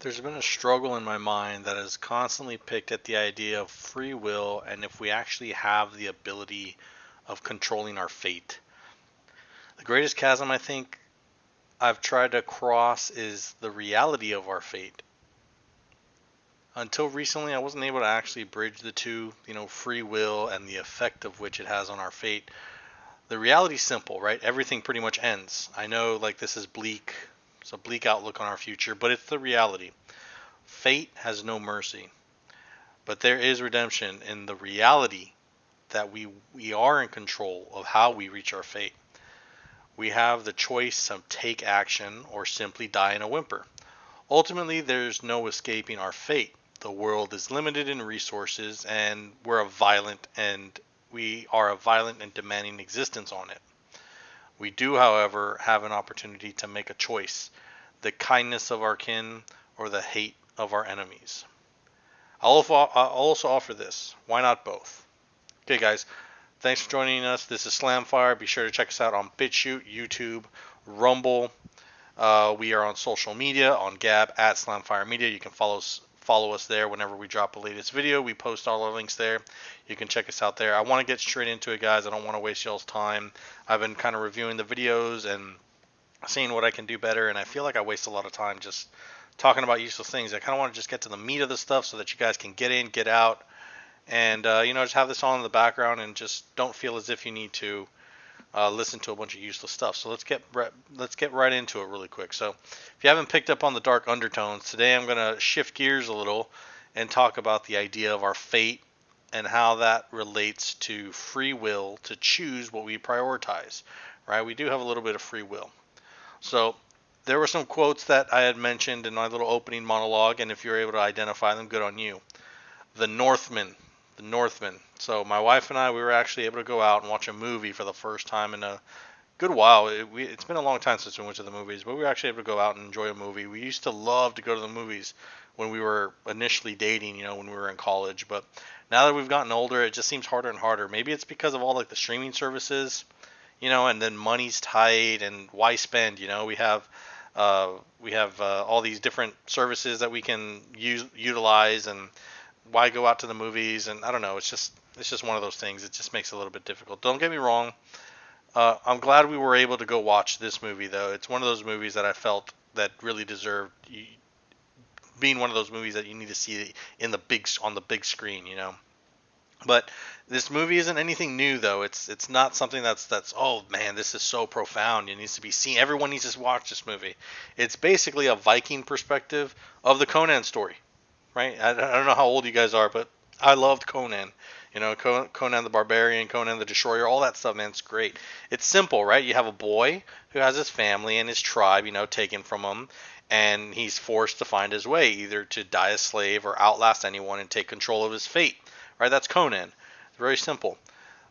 There's been a struggle in my mind that has constantly picked at the idea of free will and if we actually have the ability of controlling our fate. The greatest chasm I think I've tried to cross is the reality of our fate. Until recently, I wasn't able to actually bridge the two, free will and the effect of which it has on our fate. The reality's simple, right? Everything pretty much ends. I know, like, this is bleak. It's a bleak outlook on our future, but it's the reality. Fate has no mercy. But there is redemption in the reality that we are in control of how we reach our fate. We have the choice to take action or simply die in a whimper. Ultimately, there's no escaping our fate. The world is limited in resources, and we are a violent and demanding existence on it. We do, however, have an opportunity to make a choice: the kindness of our kin or the hate of our enemies. I'll also offer this. Why not both? Okay, guys. Thanks for joining us. This is Slamfire. Be sure to check us out on BitChute, YouTube, Rumble. We are on social media on Gab at Slamfire Media. You can follow us there whenever we drop the latest video. We post all our links there. You can check us out there. I want to get straight into it, guys. I don't want to waste y'all's time. I've been kind of reviewing the videos and seeing what I can do better, and I feel like I waste a lot of time just talking about useless things. I kind of want to just get to the meat of the stuff so that you guys can get in, get out, and just have this on in the background and just don't feel as if you need to listen to a bunch of useless stuff. So let's get right into it really quick. So if you haven't picked up on the dark undertones, today I'm going to shift gears a little and talk about the idea of our fate and how that relates to free will to choose what we prioritize. Right? We do have a little bit of free will. So there were some quotes that I had mentioned in my little opening monologue, and if you're able to identify them, good on you. The Northman. The Northman. So my wife and I, we were actually able to go out and watch a movie for the first time in a good while. It's been a long time since we went to the movies, but we were actually able to go out and enjoy a movie. We used to love to go to the movies when we were initially dating, when we were in college. But now that we've gotten older, it just seems harder and harder. Maybe it's because of all like the streaming services, and then money's tight and why spend? We have all these different services that we can utilize, and why go out to the movies? And I don't know. It's just one of those things. It just makes it a little bit difficult. Don't get me wrong. I'm glad we were able to go watch this movie, though. It's one of those movies that I felt that really deserved being one of those movies that you need to see on the big screen. But this movie isn't anything new, though. It's not something that's oh man, this is so profound. It needs to be seen. Everyone needs to watch this movie. It's basically a Viking perspective of the Conan story, right? I don't know how old you guys are, but I loved Conan. Conan the Barbarian, Conan the Destroyer, all that stuff, man. It's great. It's simple, right? You have a boy who has his family and his tribe, taken from him, and he's forced to find his way, either to die a slave or outlast anyone and take control of his fate. Right? That's Conan. It's very simple.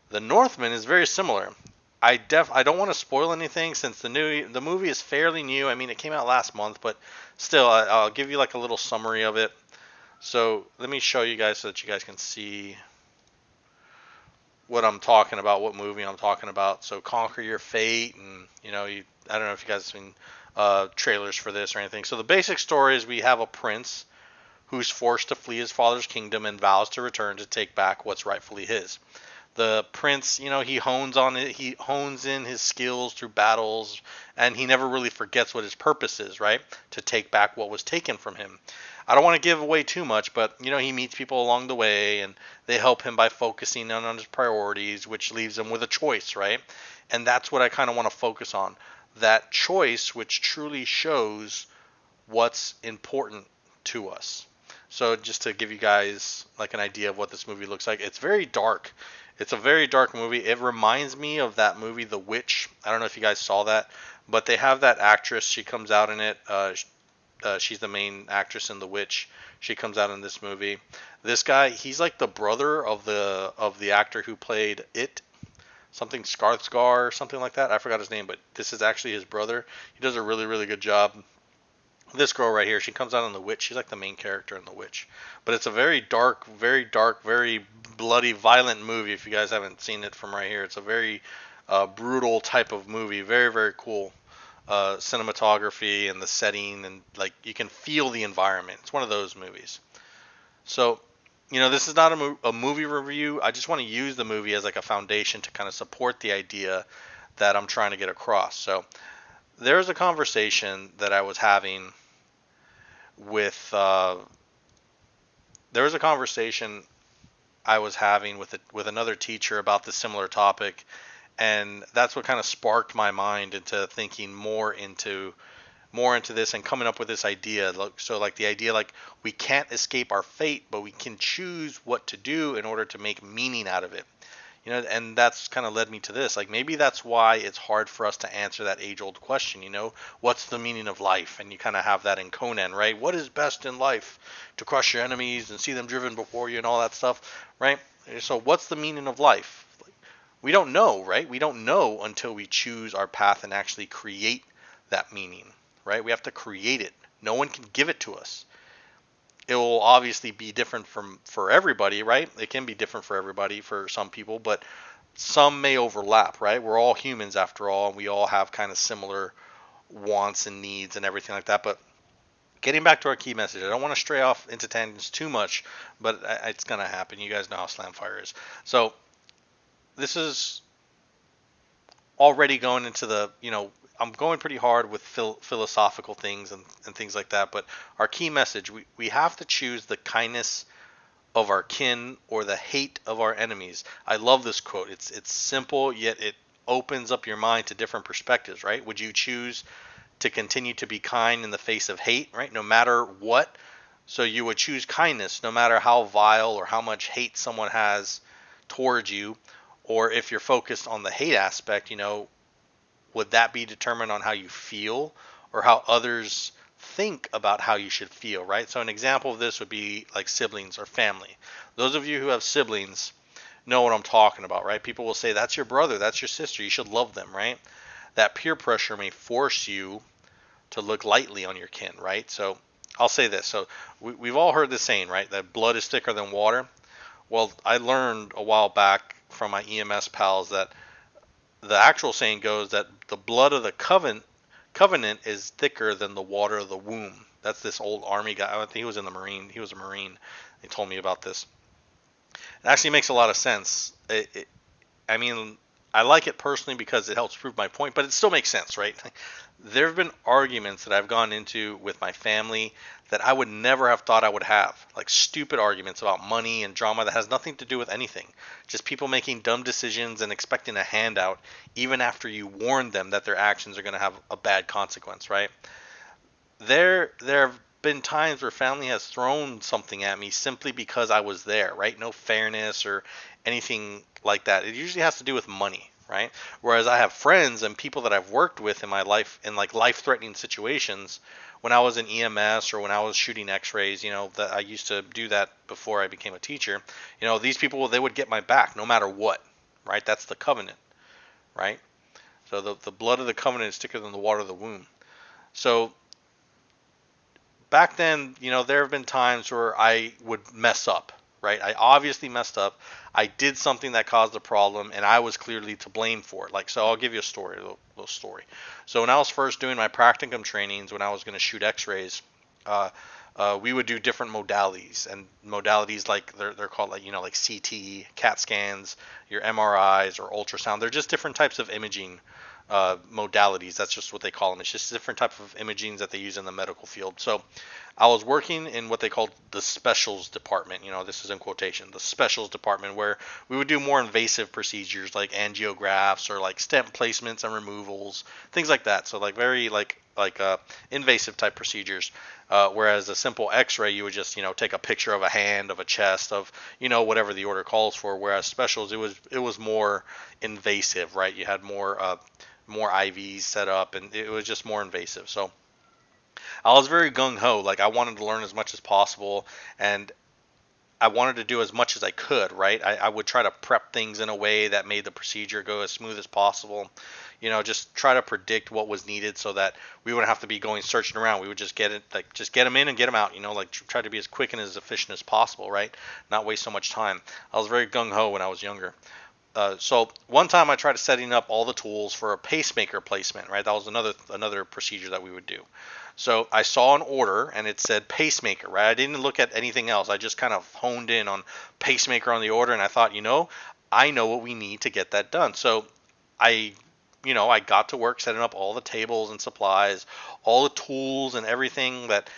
The Northman is very similar. I don't want to spoil anything since the movie is fairly new. I mean, it came out last month, but still, I'll give you like a little summary of it. So let me show you guys so that you guys can see what I'm talking about, what movie I'm talking about. So Conquer Your Fate, and I don't know if you guys have seen trailers for this or anything. So the basic story is we have a prince who's forced to flee his father's kingdom and vows to return to take back what's rightfully his. The prince, he hones on it. He hones in his skills through battles, and he never really forgets what his purpose is, right? To take back what was taken from him. I don't want to give away too much, but he meets people along the way, and they help him by focusing on his priorities, which leaves him with a choice, right? And that's what I kind of want to focus on. That choice, which truly shows what's important to us. So just to give you guys like an idea of what this movie looks like, it's very dark. It's a very dark movie. It reminds me of that movie, The Witch. I don't know if you guys saw that, but they have that actress. She comes out in it. She's the main actress in The Witch. She comes out in this movie. This guy, he's like the brother of the actor who played It, something Skarsgård or something like that. I forgot his name, but this is actually his brother. He does a really, really good job. This girl right here, she comes out in The Witch. She's like the main character in The Witch. But it's a very dark, very bloody, violent movie. If you guys haven't seen it from right here, it's a very brutal type of movie. Very, very cool. cinematography and the setting, and like you can feel the environment. It's one of those movies. So, this is not a movie review. I just want to use the movie as like a foundation to kind of support the idea that I'm trying to get across. So, there's a conversation that I was having with there was a conversation I was having with another teacher about the similar topic, and that's what kind of sparked my mind into thinking more into this and coming up with this idea. So like the idea, like, we can't escape our fate, but we can choose what to do in order to make meaning out of it. And that's kind of led me to this. Like, maybe that's why it's hard for us to answer that age-old question, what's the meaning of life? And you kind of have that in Conan, right? What is best in life? To crush your enemies and see them driven before you and all that stuff, right? So what's the meaning of life? We don't know, right? We don't know until we choose our path and actually create that meaning, right? We have to create it. No one can give it to us. It will obviously be different for everybody, right? It can be different for everybody, for some people, but some may overlap, right? We're all humans after all, and we all have kind of similar wants and needs and everything like that. But getting back to our key message, I don't want to stray off into tangents too much, but it's going to happen. You guys know how Slamfire is. So this is already going into I'm going pretty hard with philosophical things and things like that. But our key message, we have to choose the kindness of our kin or the hate of our enemies. I love this quote. It's simple, yet it opens up your mind to different perspectives, right? Would you choose to continue to be kind in the face of hate, right? No matter what. So you would choose kindness no matter how vile or how much hate someone has towards you. Or if you're focused on the hate aspect, would that be determined on how you feel or how others think about how you should feel, right? So an example of this would be like siblings or family. Those of you who have siblings know what I'm talking about, right? People will say, that's your brother, that's your sister, you should love them, right? That peer pressure may force you to look lightly on your kin, right? So I'll say this. So we've all heard this saying, right? That blood is thicker than water. Well, I learned a while back from my EMS pals that the actual saying goes that the blood of the covenant is thicker than the water of the womb. That's this old army guy. I think he was in the Marine. He was a Marine. They told me about this. It actually makes a lot of sense. I mean, I like it personally because it helps prove my point, but it still makes sense, right? There have been arguments that I've gone into with my family that I would never have thought I would have. Like stupid arguments about money and drama that has nothing to do with anything. Just people making dumb decisions and expecting a handout even after you warn them that their actions are going to have a bad consequence, right? There have been times where family has thrown something at me simply because I was there, right? No fairness or anything like that. It usually has to do with money, right? Whereas I have friends and people that I've worked with in my life in like life-threatening situations when I was in EMS or when I was shooting x-rays, that I used to do that before I became a teacher. These people, they would get my back no matter what, right? That's the covenant, right? So the blood of the covenant is thicker than the water of the womb. So back then, there have been times where I would mess up, right? I obviously messed up. I did something that caused a problem, and I was clearly to blame for it. Like, so I'll give you a little story. So when I was first doing my practicum trainings, when I was going to shoot X-rays, we would do different modalities, and modalities like they're called like CT, CAT scans, your MRIs or ultrasound. They're just different types of imaging modalities. That's just what they call them. It's just different type of imaging that they use in the medical field. So I was working in what they called the specials department. This is in quotation, the specials department, where we would do more invasive procedures like angiographs or like stent placements and removals, things like that. So like very invasive type procedures. Whereas a simple X-ray, you would just take a picture of a hand, of a chest, of whatever the order calls for. Whereas specials, it was more invasive, right? You had more IVs set up, and it was just more invasive. So I was very gung-ho. Like, I wanted to learn as much as possible, and I wanted to do as much as I could, right? I would try to prep things in a way that made the procedure go as smooth as possible. Just try to predict what was needed so that we wouldn't have to be going searching around. We would just get them in and get them out, like try to be as quick and as efficient as possible, right? Not waste so much time. I was very gung-ho when I was younger. So one time I tried setting up all the tools for a pacemaker placement, right? That was another procedure that we would do. So I saw an order and it said pacemaker, right? I didn't look at anything else. I just kind of honed in on pacemaker on the order, and I thought, I know what we need to get that done. So I I got to work setting up all the tables and supplies, all the tools and everything that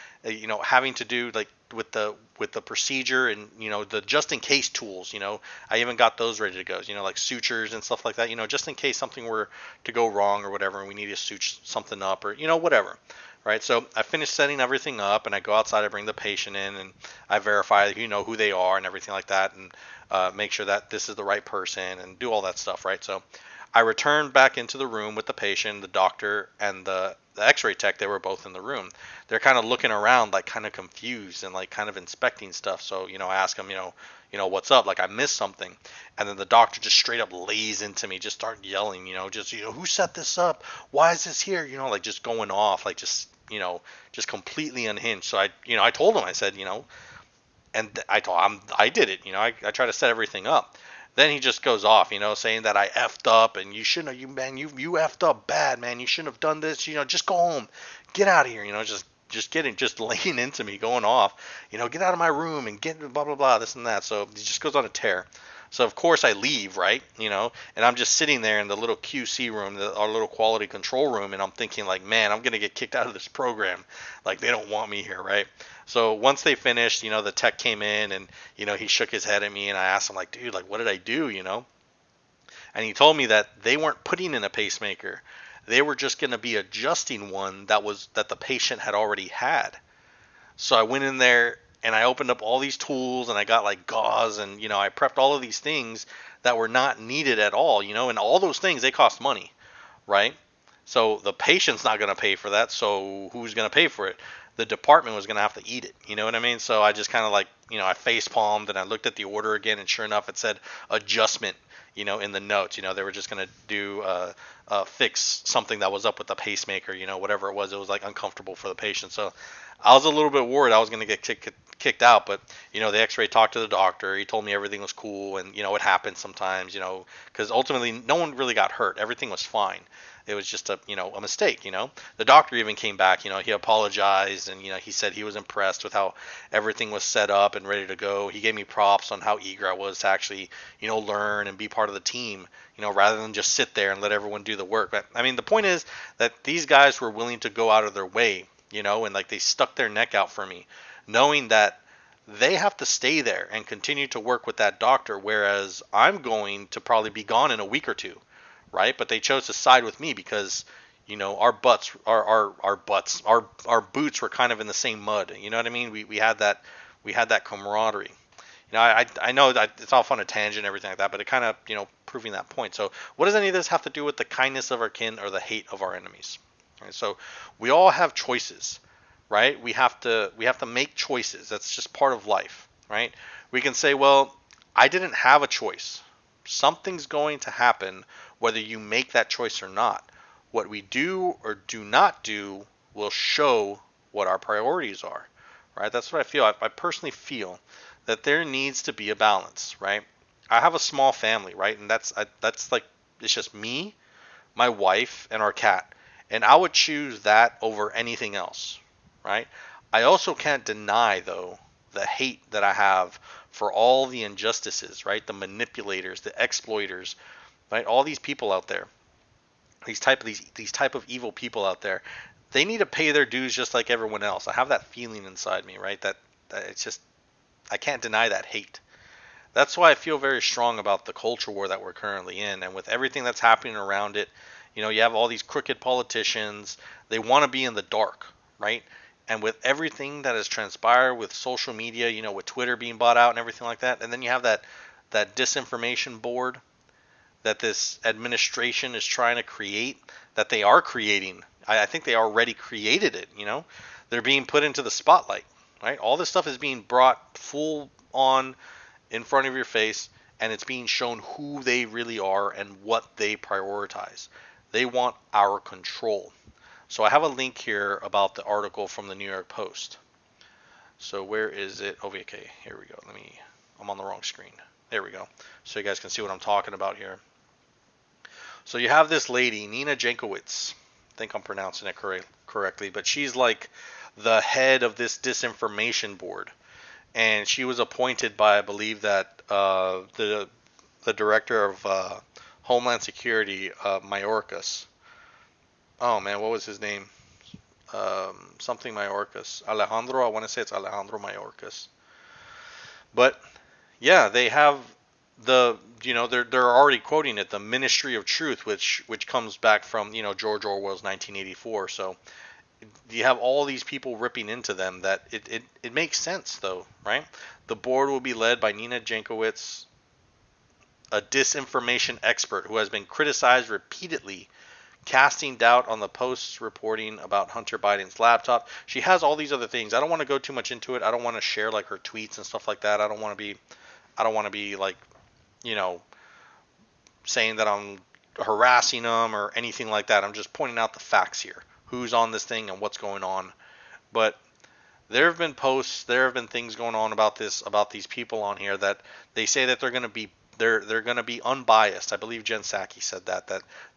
having to do like with the procedure, and the just in case tools. I even got those ready to go. Like sutures and stuff like that. Just in case something were to go wrong or whatever, and we need to suture something up or whatever. Right, so I finished setting everything up, and I go outside. I bring the patient in, and I verify who they are and everything like that, and make sure that this is the right person, and do all that stuff. Right, so I returned back into the room with the patient, the doctor, and the X-ray tech. They were both in the room. They're kind of looking around, like kind of confused and like kind of inspecting stuff. So I ask them, what's up? Like I missed something, and then the doctor just straight up lays into me, just start yelling, just who set this up? Why is this here? Like just going off, like just completely unhinged. So I told him, I said, and I told him I did it. I try to set everything up. Then he just goes off, saying that I effed up, and you shouldn't have, you effed up bad, man. You shouldn't have done this. Just go home, get out of here. Just laying into me, going off. Get out of my room and get blah blah blah, this and that. So he just goes on a tear. So of course I leave, right? And I'm just sitting there in the little QC room, our little quality control room, and I'm thinking like, man, I'm gonna get kicked out of this program. Like they don't want me here, right? So once they finished, the tech came in, and he shook his head at me, and I asked him like, dude, like what did I do, And he told me that they weren't putting in a pacemaker. They were just going to be adjusting one that the patient had already had. So I went in there and I opened up all these tools, and I got like gauze, and I prepped all of these things that were not needed at all, and all those things, they cost money, right? So the patient's not going to pay for that. So who's going to pay for it? The department was going to have to eat it. You know what I mean? So I just kind of like, I face palmed, and I looked at the order again, and sure enough, it said adjustment, in the notes. They were just going to do fix something that was up with the pacemaker, whatever it was. It was like uncomfortable for the patient. So I was a little bit worried I was going to get kicked out, but the X-ray talked to the doctor. He told me everything was cool, and it happens sometimes, because ultimately no one really got hurt. Everything was fine. It was just a mistake. The doctor even came back. He apologized, and he said he was impressed with how everything was set up and ready to go. He gave me props on how eager I was to actually learn and be part of the team, rather than just sit there and let everyone do the work. But I mean, the point is that these guys were willing to go out of their way, and like they stuck their neck out for me, knowing that they have to stay there and continue to work with that doctor, whereas I'm going to probably be gone in a week or two, right? But they chose to side with me because our boots were kind of in the same mud. You know what I mean? We had that camaraderie. I know that it's off on a tangent and everything like that, but it kind of proving that point. So what does any of this have to do with the kindness of our kin or the hate of our enemies? Right, so we all have choices, right? We have to make choices. That's just part of life, right? We can say, well, I didn't have a choice. Something's going to happen whether you make that choice or not. What we do or do not do will show what our priorities are, right? That's what I feel. I personally feel that there needs to be a balance, right? I have a small family, right? And that's like, it's just me, my wife, and our cat. And I would choose that over anything else, right? I also can't deny, though, the hate that I have for all the injustices, right? The manipulators, the exploiters, right? All these people out there, these type of evil people out there, they need to pay their dues just like everyone else. I have that feeling inside me, right? That it's just, I can't deny that hate. That's why I feel very strong about the culture war that we're currently in, and with everything that's happening around it. You have all these crooked politicians. They want to be in the dark, right? And with everything that has transpired with social media, with Twitter being bought out and everything like that, and then you have that disinformation board that this administration is trying to create, that they are creating. I think they already created it. They're being put into the spotlight, right? All this stuff is being brought full on in front of your face, and it's being shown who they really are and what they prioritize. They want our control. So I have a link here about the article from the New York Post. So where is it? Oh, okay, here we go. I'm on the wrong screen. There we go. So you guys can see what I'm talking about here. So you have this lady, Nina Jankowicz. I think I'm pronouncing it correctly, but she's like the head of this disinformation board, and she was appointed by, I believe, that the director of Homeland Security, Mayorkas. Oh man, what was his name? Something Mayorkas. Alejandro. I want to say it's Alejandro Mayorkas. But yeah, they have they're already quoting it, the Ministry of Truth, which comes back from George Orwell's 1984. So you have all these people ripping into them that it makes sense though, right? The board will be led by Nina Jankowicz, a disinformation expert who has been criticized repeatedly, casting doubt on the Post's reporting about Hunter Biden's laptop. She has all these other things. I don't want to go too much into it. I don't want to share like her tweets and stuff like that. I don't want to be like, you know, saying that I'm harassing them or anything like that. I'm just pointing out the facts here. Who's on this thing and what's going on. But there have been posts, there have been things going on about these people on here that they say that they're going to be unbiased. I believe Jen Psaki said that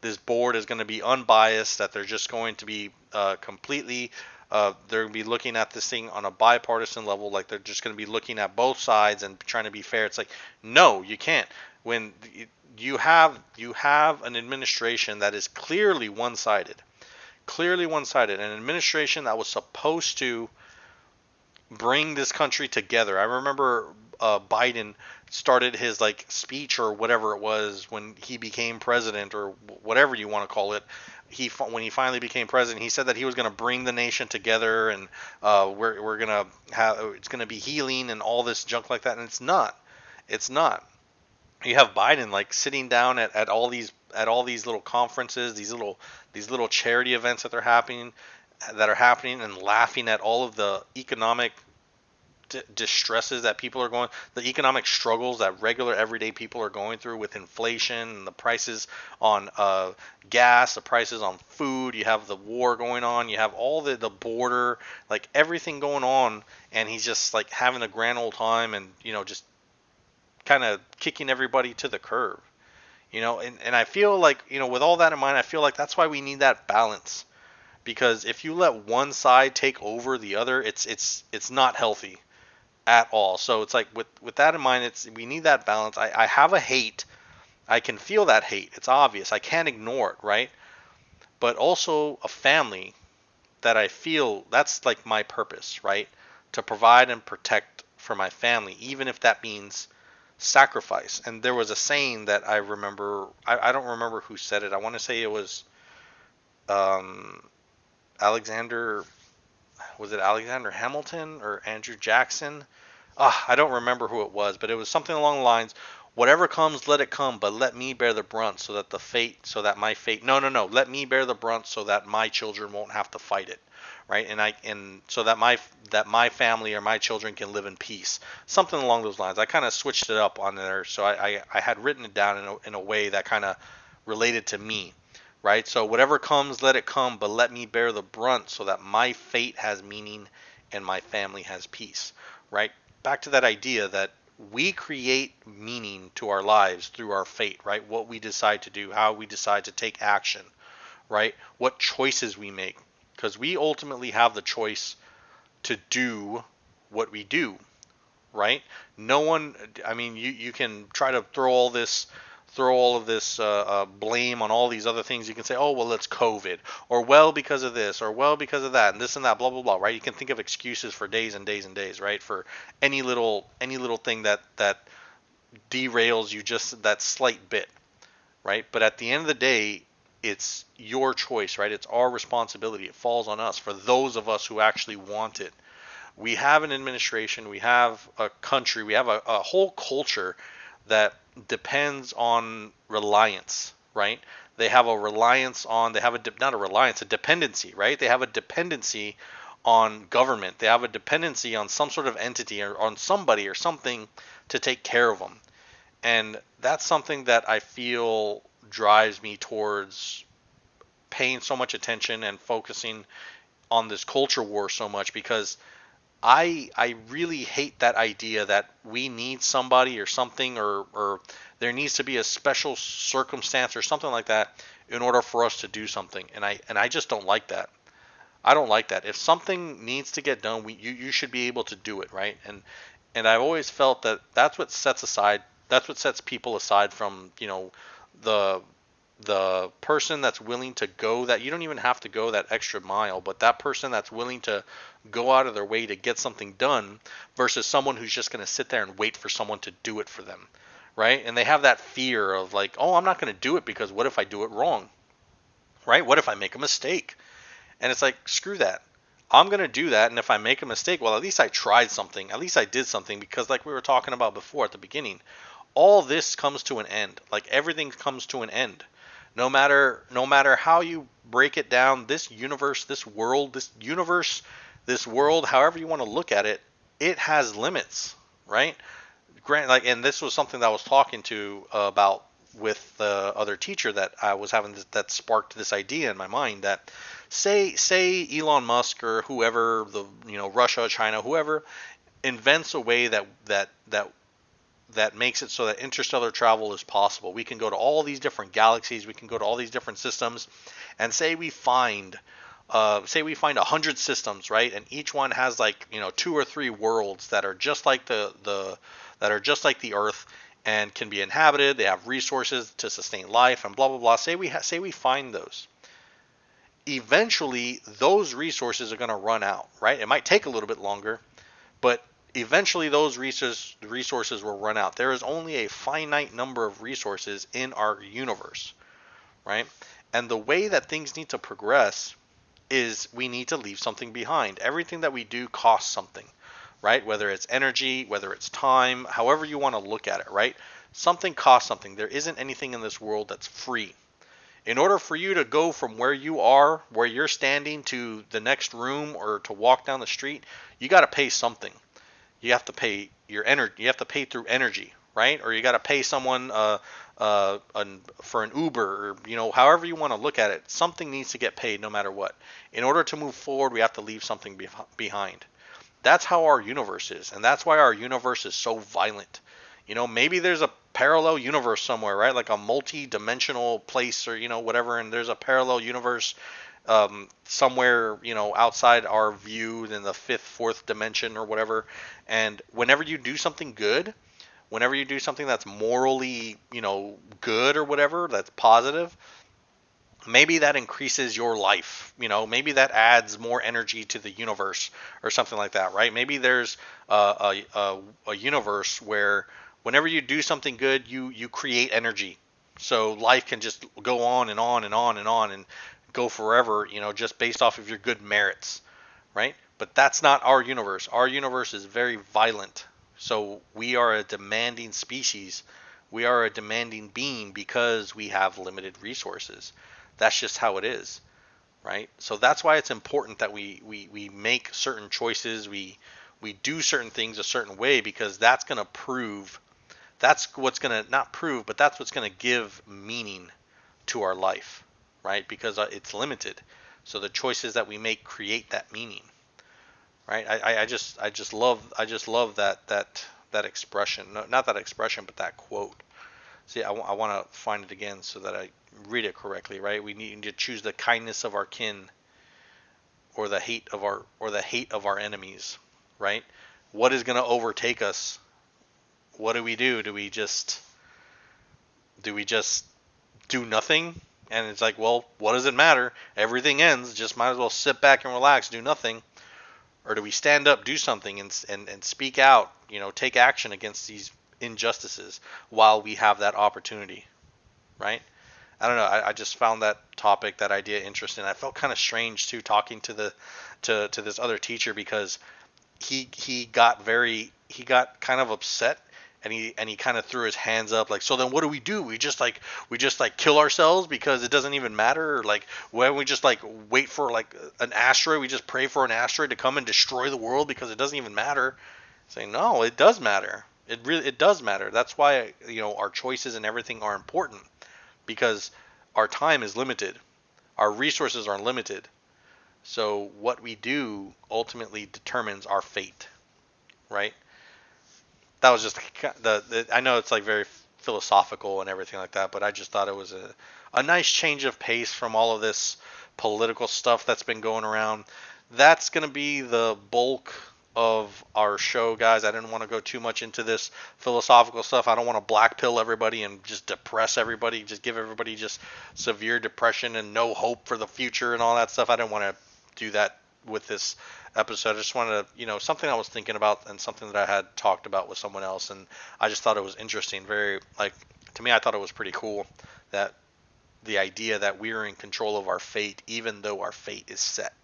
this board is going to be unbiased, that they're just going to be completely they're going to be looking at this thing on a bipartisan level, like they're just going to be looking at both sides and trying to be fair. It's like, no, you can't. When you have an administration that is clearly one-sided, an administration that was supposed to bring this country together. I remember Biden started his like speech or whatever it was when he became president, or whatever you want to call it. When he finally became president, he said that he was going to bring the nation together, and we're going to have, it's going to be healing and all this junk like that, and it's not. It's not. You have Biden like sitting down at all these little conferences, these little charity events that are happening, and laughing at all of the economic distresses that people are going, the economic struggles that regular everyday people are going through with inflation and the prices on gas, the prices on food. You have the war going on, you have all the border, like everything going on, and he's just like having a grand old time, and just kind of kicking everybody to the curb. And I feel like, with all that in mind, I feel like that's why we need that balance. Because if you let one side take over the other, it's not healthy at all. So it's like, with that in mind, we need that balance. I have a hate. I can feel that hate. It's obvious. I can't ignore it, right? But also a family that I feel that's like my purpose, right? To provide and protect for my family, even if that means sacrifice. And there was a saying that I remember. I don't remember who said it. I want to say it was Alexander. Was it Alexander Hamilton or Andrew Jackson? I don't remember who it was, but it was something along the lines, whatever comes, let it come, but let me bear the brunt so that my fate, no, let me bear the brunt so that my children won't have to fight it, right? And so that my family or my children can live in peace. Something along those lines. I kind of switched it up on there, so I had written it down in a way that kind of related to me. Right? So whatever comes, let it come, but let me bear the brunt so that my fate has meaning and my family has peace. Right? Back to that idea that we create meaning to our lives through our fate, right? What we decide to do, how we decide to take action, right? What choices we make, because we ultimately have the choice to do what we do, right? No one, I mean, you can try to throw all of this blame on all these other things. You can say, oh, well, it's COVID, or well, because of this, or well, because of that, and this and that, blah, blah, blah, right? You can think of excuses for days and days and days, right? For any little thing that derails you just that slight bit, right? But at the end of the day, it's your choice, right? It's our responsibility. It falls on us, for those of us who actually want it. We have an administration, we have a country, we have a whole culture that depends on reliance, right? They have a reliance on, they have not a reliance, a dependency, right? They have a dependency on government. They have a dependency on some sort of entity or on somebody or something to take care of them. And that's something that I feel drives me towards paying so much attention and focusing on this culture war so much, because I really hate that idea that we need somebody or something, or there needs to be a special circumstance or something like that in order for us to do something. And I just don't like that. I don't like that. If something needs to get done, you should be able to do it, right? And I've always felt that that's what sets people aside from, the the person that's willing to go that, you don't even have to go that extra mile, but that person that's willing to go out of their way to get something done versus someone who's just going to sit there and wait for someone to do it for them, right? And they have that fear of like, oh, I'm not going to do it because what if I do it wrong, right? What if I make a mistake? And it's like, screw that. I'm going to do that. And if I make a mistake, well, at least I tried something. At least I did something, because like we were talking about before at the beginning, all this comes to an end. Like everything comes to an end. No matter how you break it down, this universe, this world, however you want to look at it, it has limits, right? Grant, like, and this was something that I was talking to about with the other teacher that I was having that sparked this idea in my mind that say Elon Musk or whoever, the Russia, China, whoever invents a way that makes it so that interstellar travel is possible. We can go to all these different galaxies, we can go to all these different systems, and say we find 100 systems, right? And each one has like 2 or 3 worlds that are just like the Earth and can be inhabited. They have resources to sustain life and blah blah blah. Say we find those. Eventually, those resources are going to run out, right? It might take a little bit longer, but eventually those resources will run out. There is only a finite number of resources in our universe, right? And the way that things need to progress is we need to leave something behind. Everything that we do costs something, right? Whether it's energy, whether it's time, however you want to look at it, right? Something costs something. There isn't anything in this world that's free. In order for you to go from where you are, where you're standing, to the next room or to walk down the street, you got to pay something. You have to pay your energy. You have to pay through energy, right? Or you got to pay someone for an Uber, or however you want to look at it. Something needs to get paid no matter what. In order to move forward, we have to leave something behind. That's how our universe is, and that's why our universe is so violent. Maybe there's a parallel universe somewhere, right? Like a multi-dimensional place, or whatever, and there's a parallel universe somewhere, outside our view in the fifth, fourth dimension or whatever. And whenever you do something good, whenever you do something that's morally, good or whatever, that's positive, maybe that increases your life. Maybe that adds more energy to the universe or something like that, right? Maybe there's a universe where whenever you do something good, you create energy. So life can just go on and on and on and on and go forever, just based off of your good merits, right? But that's not our universe. Our universe is very violent. So we are a demanding species. We are a demanding being because we have limited resources. That's just how it is, right? So that's why it's important that we make certain choices. We do certain things a certain way, because that's going to prove, that's what's going to, not prove, but that's what's going to give meaning to our life, right? Because it's limited. So the choices that we make create that meaning, right? I just love that expression. No, not that expression, but that quote. See, I want to find it again so that I read it correctly, right? We need to choose the kindness of our kin, or the hate of our enemies, right? What is going to overtake us? What do we do? Do we just do nothing? And it's like, well, what does it matter? Everything ends. Just might as well sit back and relax, do nothing. Or do we stand up, do something, and speak out, take action against these injustices while we have that opportunity, right? I don't know. I just found that topic, that idea interesting. I felt kind of strange too, talking to this other teacher, because he got kind of upset, and he kind of threw his hands up, like, so then what do? We just kill ourselves because it doesn't even matter? Or like, why don't we just like wait for like an asteroid? We just pray for an asteroid to come and destroy the world because it doesn't even matter. Saying, no, it does matter. It does matter. That's why our choices and everything are important, because our time is limited, our resources are limited. So what we do ultimately determines our fate, right? That was just I know it's like very philosophical and everything like that, but I just thought it was a nice change of pace from all of this political stuff that's been going around. That's going to be the bulk of our show, guys. I didn't want to go too much into this philosophical stuff. I don't want to black pill everybody and just depress everybody, just give everybody just severe depression and no hope for the future and all that stuff. I didn't want to do that with this episode. I just wanted to, something I was thinking about and something that I had talked about with someone else, and I just thought it was interesting. Very, like, to me, I thought it was pretty cool that the idea that we're in control of our fate, even though our fate is set.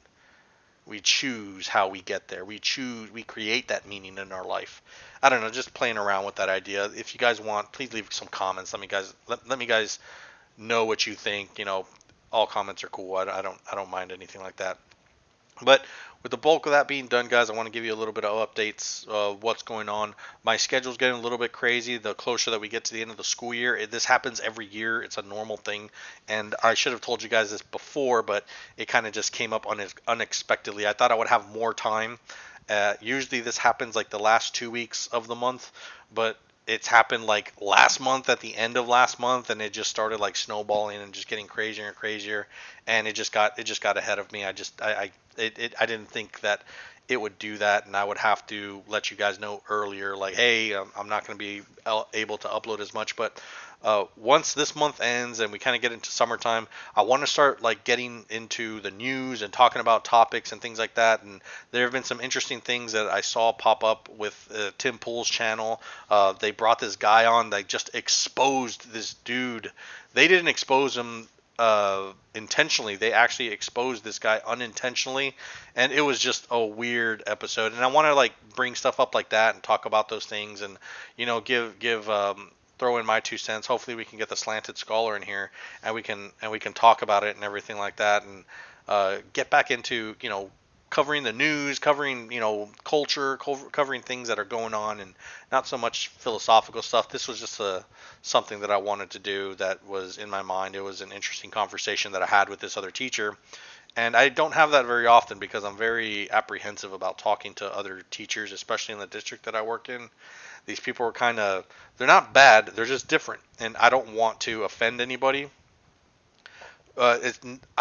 We choose how we get there. We create that meaning in our life. I don't know, just playing around with that idea. If you guys want, please leave some comments. Let me guys know what you think. All comments are cool. I don't mind anything like that. But with the bulk of that being done, guys, I want to give you a little bit of updates of what's going on. My schedule's getting a little bit crazy the closer that we get to the end of the school year. This happens every year. It's a normal thing. And I should have told you guys this before, but it kind of just came up unexpectedly. I thought I would have more time. Usually this happens like the last 2 weeks of the month, but it's happened like last month at the end of last month, and it just started like snowballing and just getting crazier and crazier, and it just got ahead of me. I didn't think that it would do that, and I would have to let you guys know earlier, like, hey, I'm not going to be able to upload as much. But once this month ends and we kind of get into summertime, I want to start like getting into the news and talking about topics and things like that. And there have been some interesting things that I saw pop up with Tim Pool's channel. They brought this guy on that just exposed this dude. They didn't expose him intentionally. They actually exposed this guy unintentionally, and it was just a weird episode. And I want to like bring stuff up like that and talk about those things, and give throw in my 2 cents. Hopefully we can get the slanted scholar in here, and we can talk about it and everything like that, and get back into covering the news, covering culture, covering things that are going on, and not so much philosophical stuff. This was just something that I wanted to do that was in my mind. It was an interesting conversation that I had with this other teacher, and I don't have that very often because I'm very apprehensive about talking to other teachers, especially in the district that I work in. These people are they're not bad, they're just different, and I don't want to offend anybody. I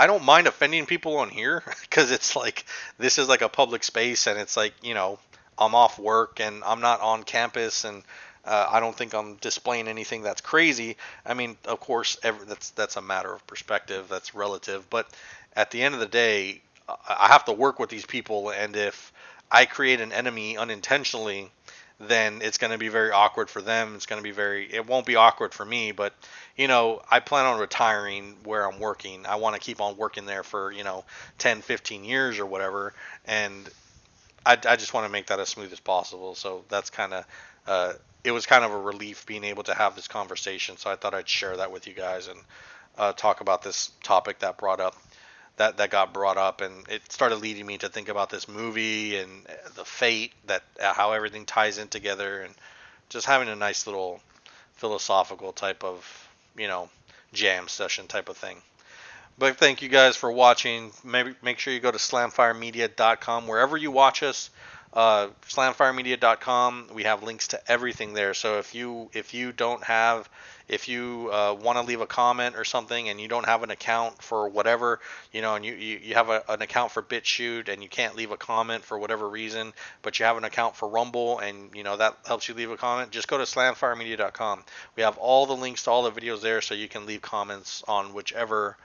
don't mind offending people on here because it's like this is like a public space, and it's like I'm off work and I'm not on campus, and I don't think I'm displaying anything that's crazy. I mean, of course, that's a matter of perspective, that's relative, but at the end of the day, I have to work with these people, and if I create an enemy unintentionally, then it's going to be very awkward for them. It won't be awkward for me, but I plan on retiring where I'm working. I want to keep on working there for 10, 15 years or whatever, and I just want to make that as smooth as possible. So that's it was kind of a relief being able to have this conversation. So I thought I'd share that with you guys and talk about this topic that got brought up, and it started leading me to think about this movie and the fate, that how everything ties in together, and just having a nice little philosophical type of jam session type of thing. But thank you guys for watching. Maybe make sure you go to slamfiremedia.com wherever you watch us. Slamfiremedia.com. We have links to everything there. So if you don't have if you want to leave a comment or something and you don't have an account for whatever, and you have an account for BitChute and you can't leave a comment for whatever reason, but you have an account for Rumble and that helps you leave a comment, just go to slamfiremedia.com. We have all the links to all the videos there, so you can leave comments on whichever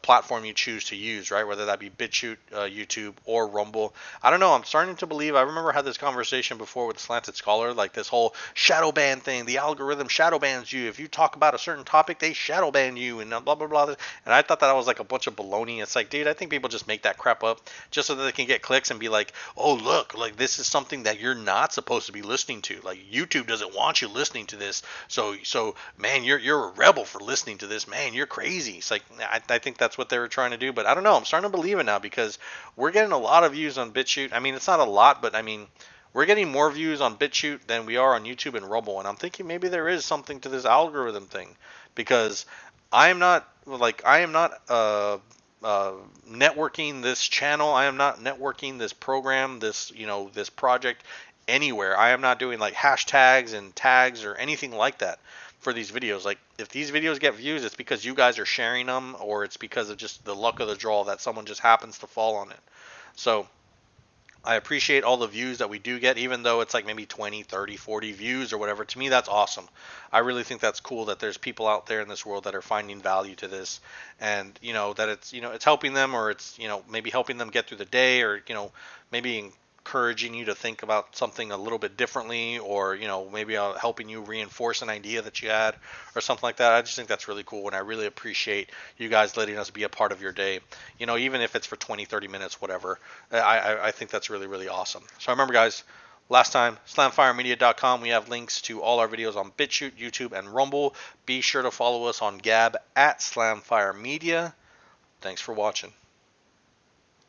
platform you choose to use, right? Whether that be BitChute, YouTube, or Rumble. I don't know. I'm starting to believe. I remember I had this conversation before with Slanted Scholar, like this whole shadow ban thing. The algorithm shadow bans you if you talk about a certain topic. They shadow ban you and blah blah blah. And I thought that was like a bunch of baloney. It's like, dude, I think people just make that crap up just so that they can get clicks and be like, oh look, like this is something that you're not supposed to be listening to. Like YouTube doesn't want you listening to this. So man, you're a rebel for listening to this. Man, you're crazy. It's like I think that's what they were trying to do, but I don't know. I'm starting to believe it now because we're getting a lot of views on BitChute. I mean, it's not a lot, but I mean, we're getting more views on BitChute than we are on YouTube and Rumble, and I'm thinking maybe there is something to this algorithm thing because I am not networking this channel. I am not networking this program, this, this project anywhere. I am not doing like hashtags and tags or anything like that for these videos. Like, if these videos get views, it's because you guys are sharing them, or it's because of just the luck of the draw that someone just happens to fall on it. So I appreciate all the views that we do get, even though it's like maybe 20, 30, 40 views or whatever. To me, that's awesome. I really think that's cool that there's people out there in this world that are finding value to this, and that it's helping them, or it's maybe helping them get through the day, or maybe encouraging you to think about something a little bit differently, or maybe helping you reinforce an idea that you had or something like that. I just think that's really cool, and I really appreciate you guys letting us be a part of your day, even if it's for 20, 30 minutes, whatever. I think that's really, really awesome. So remember, guys, last time, slamfiremedia.com, we have links to all our videos on BitChute, YouTube, and Rumble. Be sure to follow us on Gab at slamfiremedia. Thanks for watching.